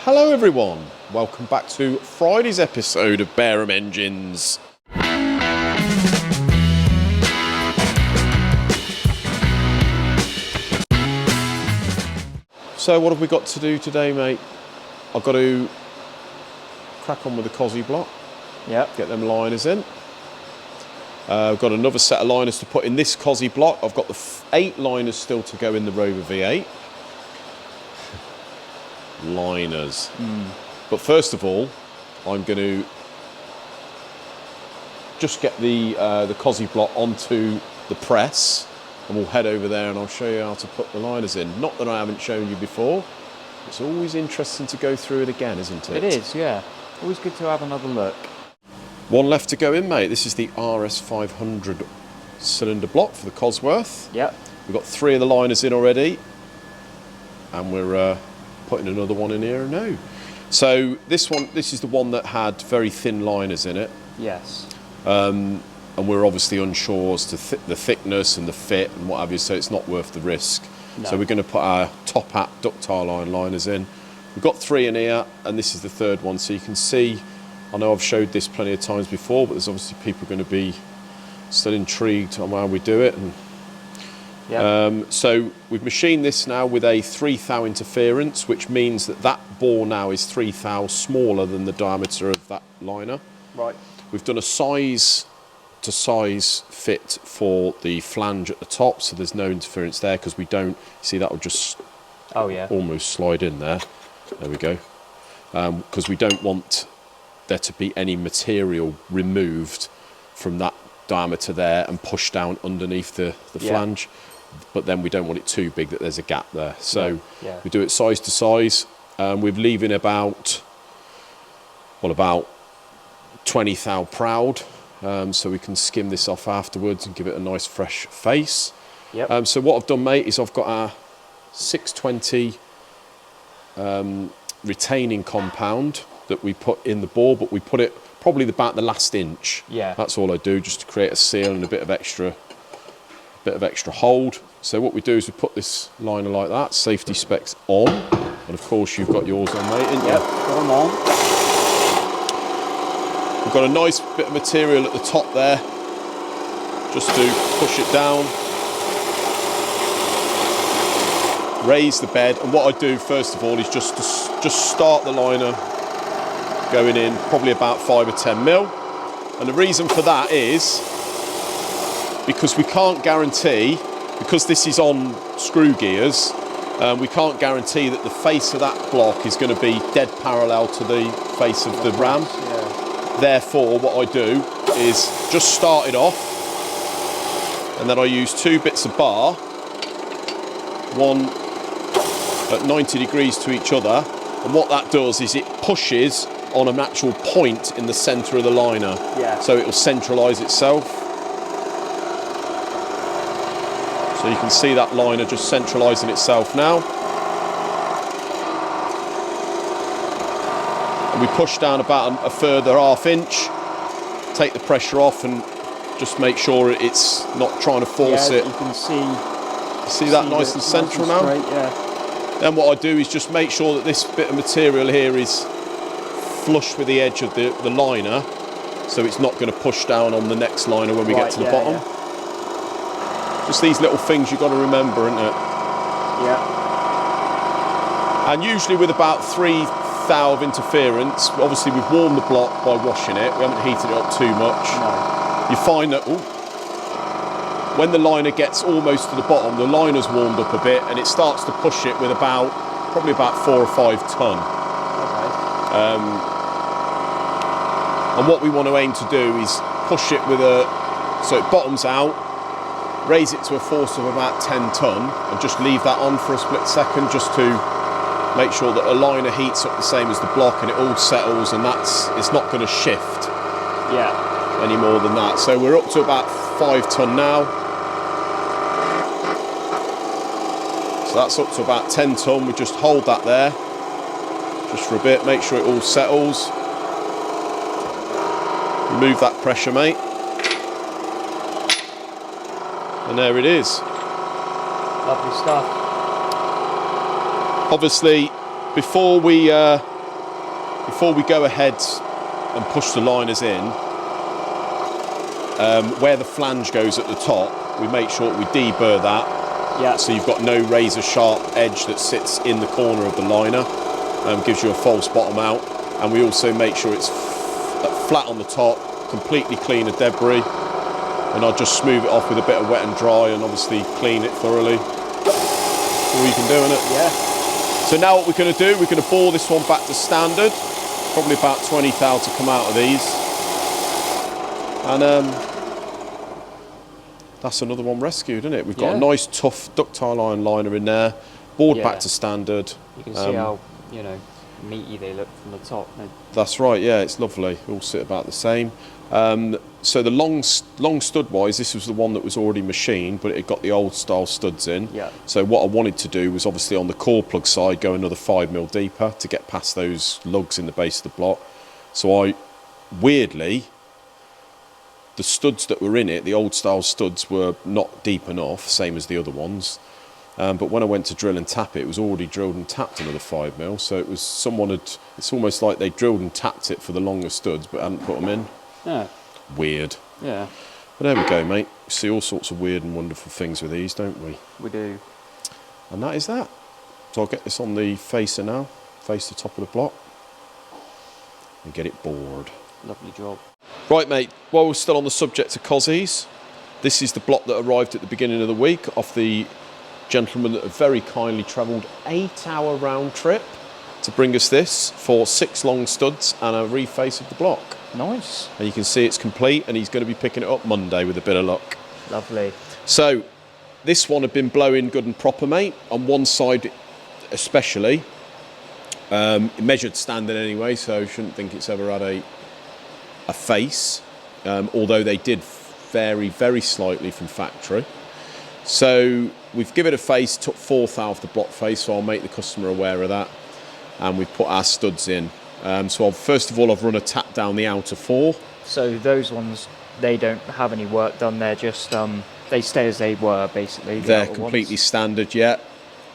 Hello everyone, welcome back to Friday's episode of Bareham Engines. So what have we got to do today, mate? I've got to crack on with the Cosy block. Yep. Get them liners in. I've got another set of liners to put in this Cosy block. I've got the 8 liners still to go in the Rover V8. Liners. But first of all, I'm going to just get the Cosy block onto the press, and we'll head over there and I'll show you how to put the liners in. Not that I haven't shown you before. It's always interesting to go through it again, isn't it? It is, yeah. Always good to have another look. One left to go in, mate. This is the RS500 cylinder block for the Cosworth. Yep. We've got 3 of the liners in already, and we're putting another one in here now. So this is the one that had very thin liners in it. Yes. And we're obviously unsure as to the thickness and the fit and what have you, so it's not worth the risk. No. So we're going to put our top hat ductile iron liners in. We've got 3 in here, and this is the 3rd one. So you can see, I know I've showed this plenty of times before, but there's obviously people going to be still intrigued on how we do it. And yep. so we've machined this now with a 3 thou interference, which means that bore now is 3 thou smaller than the diameter of that liner. Right. We've done a size to size fit for the flange at the top, so there's no interference there, because we don't see that will just almost slide in there. There we go. Because we don't want there to be any material removed from that diameter there and pushed down underneath the flange, but then we don't want it too big that there's a gap there. So we do it size to size. We're leaving about 20 thou proud, so we can skim this off afterwards and give it a nice fresh face. Yep. So what I've done, mate, is I've got our 620 retaining compound that we put in the bore, but we put it probably about the last inch. Yeah. That's all I do, just to create a seal and a bit of extra hold. So what we do is we put this liner like that, safety specs on, and of course you've got yours on, mate, ain't you? Yep, got them on. We've got a nice bit of material at the top there, just to push it down, raise the bed, and what I do first of all is just start the liner going in probably about 5 or 10 mil, and the reason for that is because we can't guarantee, because this is on screw gears, we can't guarantee that the face of that block is going to be dead parallel to the face of the ram. Yeah. Therefore, what I do is just start it off, and then I use 2 bits of bar, one at 90 degrees to each other, and what that does is it pushes on an actual point in the centre of the liner. Yeah. So it will centralise itself. So you can see that liner just centralising itself now. And we push down about a further ½ inch, take the pressure off, and just make sure it's not trying to force it. You can see that nice and central now? Straight, yeah. Then what I do is just make sure that this bit of material here is flush with the edge of the liner, so it's not going to push down on the next liner when we get to the bottom. Yeah. Just these little things you've got to remember, isn't it? Yeah. And usually with about 3 thou of interference, obviously we've warmed the block by washing it, we haven't heated it up too much. No. You find that when the liner gets almost to the bottom, the liner's warmed up a bit, and it starts to push it with probably about 4 or 5 ton. Okay. And what we want to aim to do is push it so it bottoms out, raise it to a force of about 10 ton, and just leave that on for a split second, just to make sure that the liner heats up the same as the block and it all settles, and it's not going to shift any more than that. So we're up to about 5 ton now. So that's up to about 10 ton. We just hold that there just for a bit, make sure it all settles. Remove that pressure, mate. And there it is. Lovely stuff. Obviously, before we before we go ahead and push the liners in, where the flange goes at the top, we make sure we deburr that. Yeah. So you've got no razor sharp edge that sits in the corner of the liner, gives you a false bottom out. And we also make sure it's flat on the top, completely clean of debris. And I'll just smooth it off with a bit of wet and dry and obviously clean it thoroughly. That's all you can do, innit? Yeah. So now what we're going to do, we're going to bore this one back to standard. Probably about 20 thou to come out of these. And that's another one rescued, isn't it? We've got a nice tough ductile iron liner in there, bored back to standard. You can see how, you know, meaty they look from the top. That's right, yeah, it's lovely. All sit about the same. So the long stud wise, this was the one that was already machined, but it got the old style studs in. Yeah. So what I wanted to do was obviously on the core plug side go another 5mm deeper to get past those lugs in the base of the block. So weirdly, the studs that were in it, the old style studs, were not deep enough, same as the other ones. But when I went to drill and tap it, it was already drilled and tapped another 5mm. So it was it's almost like they drilled and tapped it for the longer studs, but hadn't put them in. Yeah. Weird. Yeah. But there we go, mate. We see all sorts of weird and wonderful things with these, don't we? We do. And that is that. So I'll get this on the facer now, face the top of the block, and get it bored. Lovely job. Right, mate, while we're still on the subject of Cosies, this is the block that arrived at the beginning of the week off the gentleman that have very kindly travelled 8-hour round trip to bring us this for 6 long studs and a reface of the block. Nice. And you can see it's complete, and he's going to be picking it up Monday with a bit of luck. Lovely. So this one had been blowing good and proper, mate, on one side especially. Measured standard anyway, so I shouldn't think it's ever had a face, although they did vary very slightly from factory. So we've given it a face, took 4th out of the block face, so I'll make the customer aware of that. And we've put our studs in. So first of all, I've run a tap down the outer 4. So those ones, they don't have any work done. They're just, they stay as they were, basically. They're completely standard, yeah.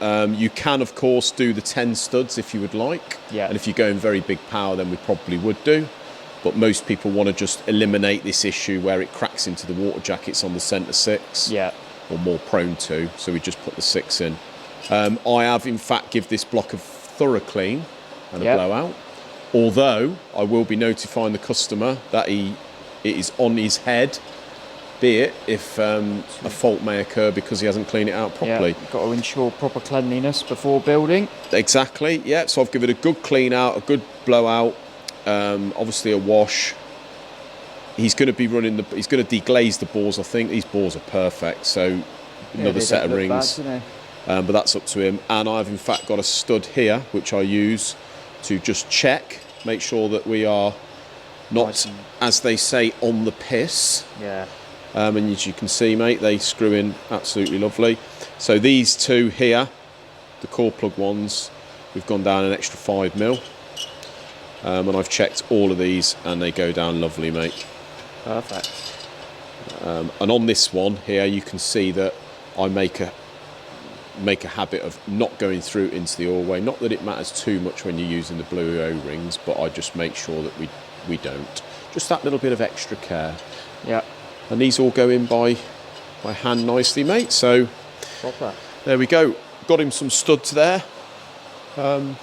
You can, of course, do the 10 studs if you would like. Yeah. And if you go in very big power, then we probably would do. But most people want to just eliminate this issue where it cracks into the water jackets on the centre 6. Yeah. Or more prone to, so we just put the 6 in. I have, in fact, give this block a thorough clean and a blowout. Although I will be notifying the customer that it is on his head, be it if a fault may occur because he hasn't cleaned it out properly. Yeah, got to ensure proper cleanliness before building. Exactly, yeah. So I've given it a good clean out, a good blowout, obviously a wash. He's going to be he's going to deglaze the bores, I think. These bores are perfect, so another set of rings. Bad, but that's up to him. And I've in fact got a stud here, which I use to just check, make sure that we are not, as they say, on the piss. Yeah. And as you can see, mate, they screw in absolutely lovely. So these two here, the core plug ones, we've gone down an extra 5mm. And I've checked all of these and they go down lovely, mate. Perfect. And on this one here, you can see that I make a habit of not going through into the oil-way. Not that it matters too much when you're using the blue O-rings, but I just make sure that we don't. Just that little bit of extra care. Yeah. And these all go in by hand nicely, mate. So proper. There we go. Got him some studs there. So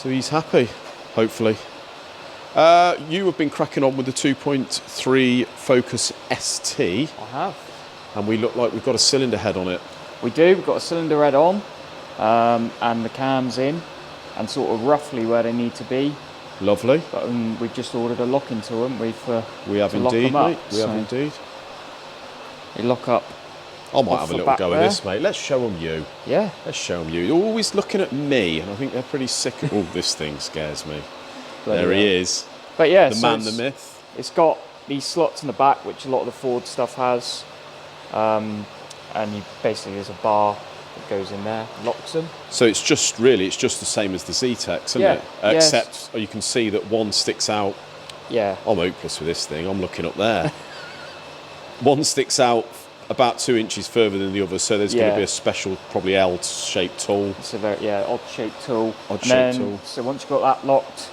he's happy, hopefully. You have been cracking on with the 2.3 Focus ST. I have. And we look like we've got a cylinder head on it. We do. We've got a cylinder head on, and the cams in, and sort of roughly where they need to be. Lovely. But we've just ordered a lock into them. We have indeed, mate. We have indeed. You look up. I might have a little go at this, mate. Let's show them you. Yeah. Let's show them you. You're always looking at me, and I think they're pretty sick of all this thing scares me. There he is. But yeah, the man, the myth. It's got these slots in the back, which a lot of the Ford stuff has. And basically there's a bar that goes in there, locks them. So it's just the same as the Zetec, isn't it? Except you can see that one sticks out. Yeah. I'm hopeless with this thing. I'm looking up there. One sticks out about 2 inches further than the other, so there's going to be a special, probably L-shaped tool. It's a very odd-shaped tool. Odd-shaped tool. So once you've got that locked,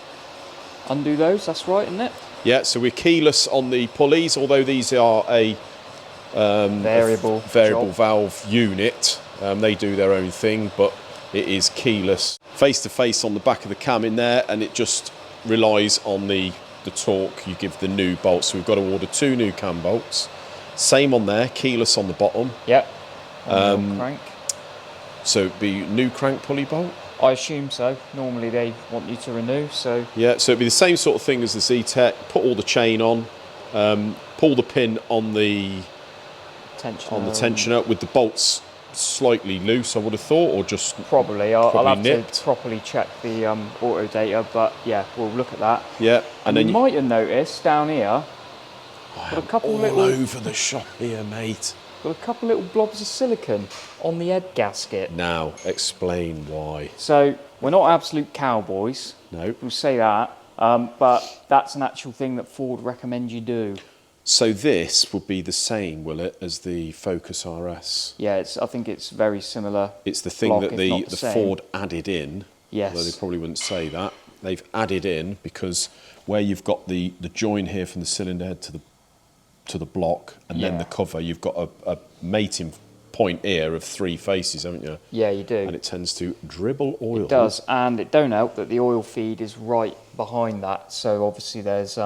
undo those. That's right, isn't it? Yeah. So we're keyless on the pulleys, although these are a variable valve unit. They do their own thing, but it is keyless. Face to face on the back of the cam in there, and it just relies on the torque you give the new bolts. So we've got to order 2 new cam bolts. Same on there, keyless on the bottom. Yep. Crank. So it'd be new crank pulley bolt? I assume so. Normally they want you to renew, so... Yeah, so it'd be the same sort of thing as the Zetec. Put all the chain on, pull the pin on the tensioner with the bolts slightly loose, I would have thought, or just probably I'll have nipped. to properly check the auto data, but yeah, we'll look at that. Yeah, and then you might have noticed down here, got a couple all over the shop here, mate. Got a couple little blobs of silicon on the head gasket. Now, explain why. So we're not absolute cowboys. No, we'll say that, but that's an actual thing that Ford recommends you do. So this would be the same, will it, as the Focus RS? Yeah, I think it's very similar. It's the thing that the Ford added in. Yes. Although they probably wouldn't say that. They've added in because where you've got the join here from the cylinder head to the block, and then the cover, you've got a mating point here of 3 faces, haven't you? Yeah, you do. And it tends to dribble oil. It does, and it don't help that the oil feed is right behind that. So obviously there's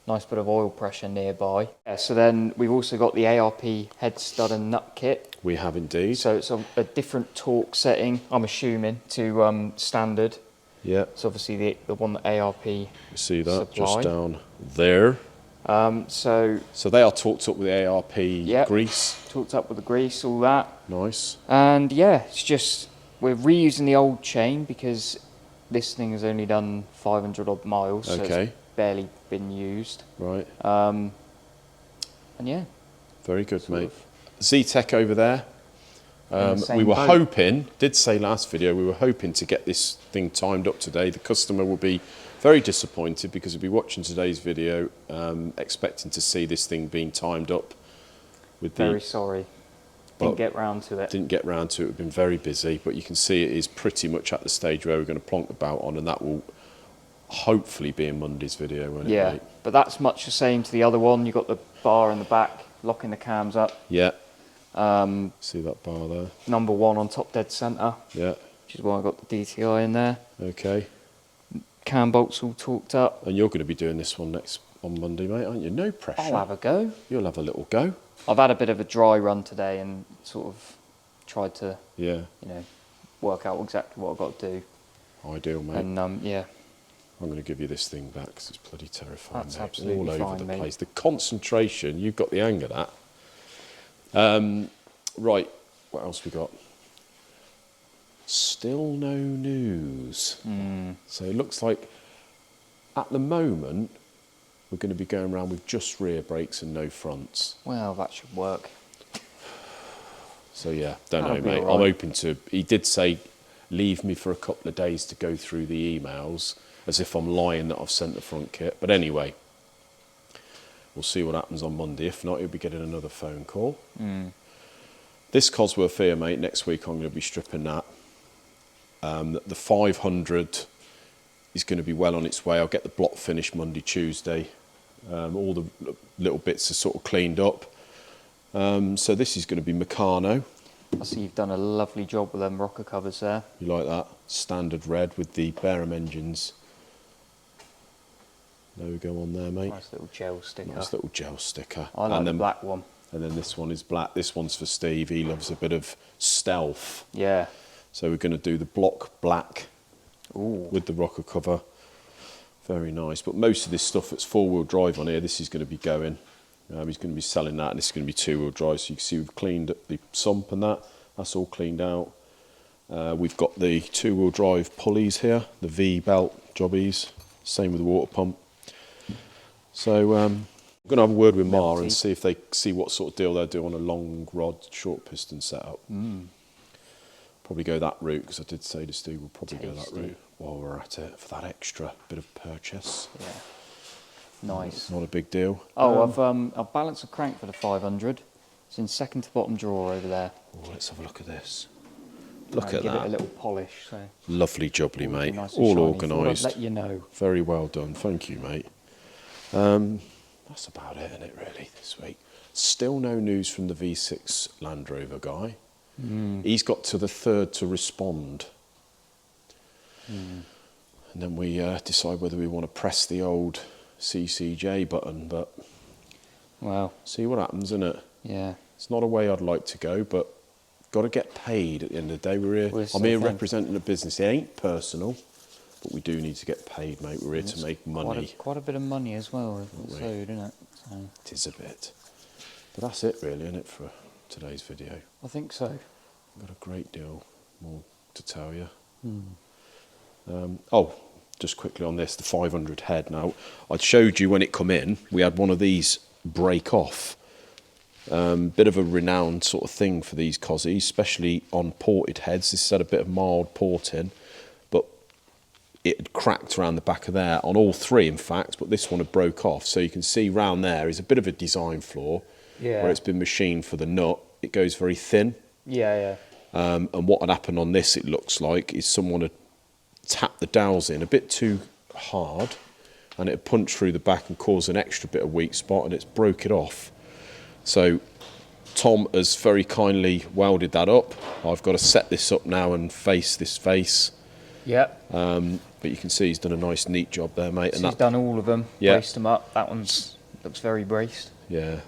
nice bit of oil pressure nearby. Yeah, so then we've also got the ARP head stud and nut kit. We have indeed. So it's a different torque setting, I'm assuming, to standard. Yeah. So obviously the one that ARP you see that supply. just down there. So they are torqued up with the ARP grease. Torqued up with the grease, all that. Nice. And yeah, it's just we're reusing the old chain because this thing has only done 500 odd miles. So it's barely been used. Right. And yeah. Very good, mate. Zetec over there. We were hoping, did say last video, we were hoping to get this thing timed up today. The customer will be very disappointed because he'll be watching today's video expecting to see this thing being timed up. Very sorry. Didn't get round to it. Didn't get round to it. We've been very busy, but you can see it is pretty much at the stage where we're going to plonk the bout on, and that will hopefully be in Monday's video, won't it? Yeah, but that's much the same to the other one. You've got the bar in the back, locking the cams up. Yeah. See that bar there? Number 1 on top dead centre. Yeah. Which is why I got the DTI in there. Okay. Cam bolts all torqued up. And you're going to be doing this one on Monday, mate, aren't you? No pressure. I'll have a go. You'll have a little go. I've had a bit of a dry run today and sort of tried to, work out exactly what I've got to do. Ideal, mate. And yeah. I'm going to give you this thing back because it's bloody terrifying. That's mate. absolutely all over fine, the mate. place. The concentration, you've got the hang of that. Right, what else we got? Still no news. So it looks like at the moment we're going to be going around with just rear brakes and no fronts. Well, that should work. So yeah, don't That'll know, be mate. all right. I'm open to. He did say leave me for a couple of days to go through the emails, as if I'm lying that I've sent the front kit. But anyway, we'll see what happens on Monday. If not, he'll be getting another phone call. This Cosworth here, mate, next week I'm going to be stripping that. The 500 is going to be well on its way. I'll get the block finished Monday, Tuesday. All the little bits are sort of cleaned up. So this is going to be Meccano. I see you've done a lovely job with them rocker covers there. You like that? Standard red with the Barham engines. Logo on there, mate. Nice little gel sticker. Nice little gel sticker. I like the black one. And then this one is black. This one's for Steve. He loves a bit of stealth. Yeah. So we're going to do the block black with the rocker cover. Very nice. But most of this stuff that's 4-wheel drive on here, this is going to be going. He's going to be selling that, and this is going to be 2-wheel drive. So you can see we've cleaned up the sump and that. That's all cleaned out. We've got the 2-wheel drive pulleys here, the V-belt jobbies. Same with the water pump. So I'm going to have a word with Mar and see if they see what sort of deal they'll do on a long rod, short piston setup. Probably go that route, because I did say to Steve we'll probably go that route while we're at it for that extra bit of purchase. Yeah. Nice. Not a big deal. Oh, I've balanced a crank for the 500. It's in second to bottom drawer over there. Oh, let's have a look at this. Look at give that. It a little polish. So Lovely jubbly, mate. nice and All shiny. organised. Let you know. Very well done. Thank you, mate. That's about it, isn't it, really, this week? Still no news from the V6 Land Rover guy. He's got to the third to respond. And then we decide whether we want to press the old CCJ button, but Well, see what happens, innit? yeah. It's not a way I'd like to go, but got to get paid at the end of the day. Well, I'm here representing a business. It ain't personal, but we do need to get paid, mate. We're here to make money. Quite a bit of money as well, so, isn't it? So. It is a bit. But that's it, really, isn't it, for today's video? I think so. I've got a great deal more to tell you. Oh, just quickly on this, the 500 head. Now, I showed you when it come in, we had one of these break off. Bit of a renowned sort of thing for these Cosies, especially on ported heads. This had a bit of mild porting, but it had cracked around the back of there, on all three in fact, but this one had broke off. So you can see round there is a bit of a design flaw, where it's been machined for the nut. It goes very thin. Yeah. And what had happened on this, it looks like, is someone had tapped the dowels in a bit too hard, and it had punched through the back and caused an extra bit of weak spot, and it's broke it off. So Tom has very kindly welded that up. I've got to set this up now and face this face. Yep. But you can see he's done a nice, neat job there, mate. So he's done all of them, braced them up. That one's looks very braced. Yeah.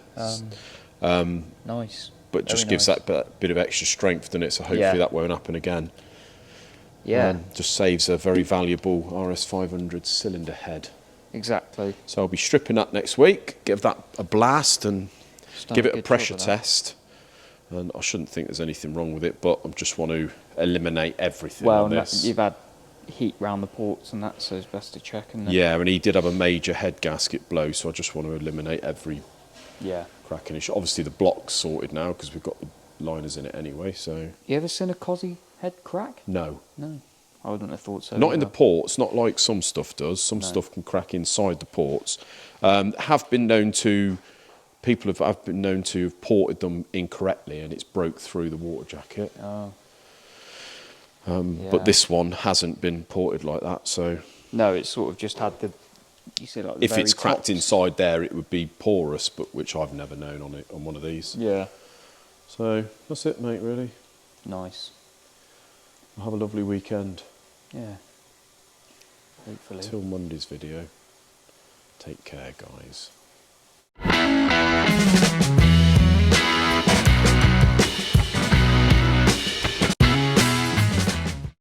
Nice. But just gives that bit of extra strength, doesn't it? So hopefully that won't happen again. Yeah. Just saves a very valuable RS500 cylinder head. Exactly. So I'll be stripping that next week, give that a blast and give it a pressure test. And I shouldn't think there's anything wrong with it, but I just want to eliminate everything on this. You've had heat round the ports and that, so it's best to check. Yeah, and he did have a major head gasket blow, so I just want to eliminate every cracking issue. Obviously the block's sorted now because we've got the liners in it anyway. So you ever seen a Cosi head crack? No. I wouldn't have thought so. Not in the ports, not like some stuff does. Some stuff can crack inside the ports. Have been known to have ported them incorrectly and it's broke through the water jacket. But this one hasn't been ported like that, so no, it's sort of just had the. You see, like the if it's cracked inside there, it would be porous, but which I've never known on one of these. Yeah. So that's it, mate. Really nice. Have a lovely weekend. Yeah. Hopefully. Till Monday's video. Take care, guys.